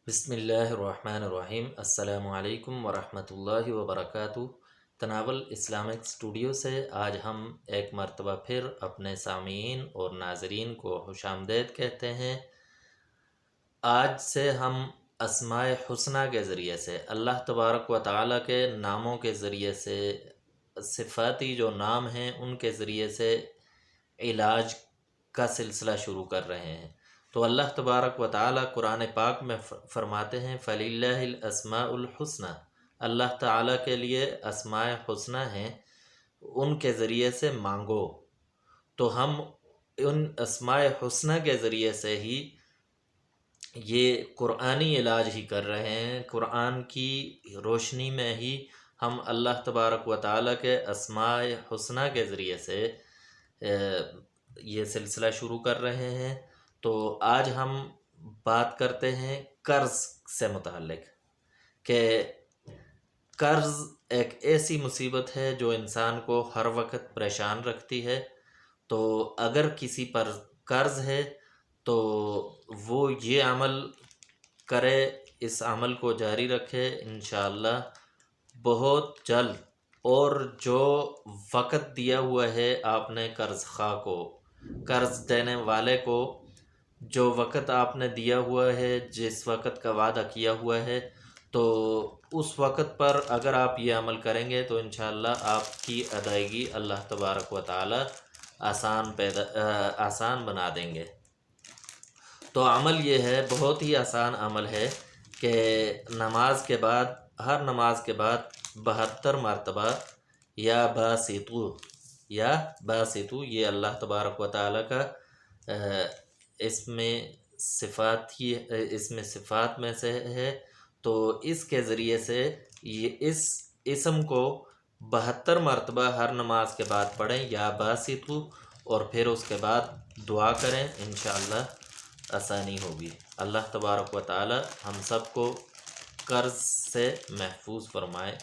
بسم اللہ الرحمن الرحیم۔ السلام علیکم ورحمۃ اللہ وبرکاتہ۔ تناول اسلامک اسٹوڈیو سے آج ہم ایک مرتبہ پھر اپنے سامعین اور ناظرین کو خوش آمدید کہتے ہیں۔ آج سے ہم اسماء حسنہ کے ذریعے سے، اللہ تبارک و تعالیٰ کے ناموں کے ذریعے سے، صفاتی جو نام ہیں ان کے ذریعے سے علاج کا سلسلہ شروع کر رہے ہیں۔ تو اللہ تبارک و تعالیٰ قرآن پاک میں فرماتے ہیں فَلِلَّهِ الْأَسْمَاءُ الْحُسْنَى، اللہ تعالیٰ کے لیے اسماء حسنہ ہیں، ان کے ذریعے سے مانگو۔ تو ہم ان اسماء حسنہ کے ذریعے سے ہی یہ قرآنی علاج ہی کر رہے ہیں۔ قرآن کی روشنی میں ہی ہم اللہ تبارک و تعالیٰ کے اسماء حسنہ کے ذریعے سے یہ سلسلہ شروع کر رہے ہیں۔ تو آج ہم بات کرتے ہیں قرض سے متعلق، کہ قرض ایک ایسی مصیبت ہے جو انسان کو ہر وقت پریشان رکھتی ہے۔ تو اگر کسی پر قرض ہے تو وہ یہ عمل کرے، اس عمل کو جاری رکھے، انشاءاللہ بہت جلد، اور جو وقت دیا ہوا ہے آپ نے قرض خواہ کو، قرض دینے والے کو، جو وقت آپ نے دیا ہوا ہے، جس وقت کا وعدہ کیا ہوا ہے، تو اس وقت پر اگر آپ یہ عمل کریں گے تو انشاءاللہ آپ کی ادائیگی اللہ تبارک و تعالی آسان بنا دیں گے۔ تو عمل یہ ہے، بہت ہی آسان عمل ہے کہ نماز کے بعد، ہر نماز کے بعد 72 مرتبہ یا باسطو، یہ اللہ تبارک و تعالیٰ کا اس میں صفات میں سے ہے۔ تو اس کے ذریعے سے یہ اس اسم کو 72 مرتبہ ہر نماز کے بعد پڑھیں، یا باسطو، اور پھر اس کے بعد دعا کریں، انشاءاللہ آسانی ہوگی۔ اللہ تبارک و تعالی ہم سب کو قرض سے محفوظ فرمائے۔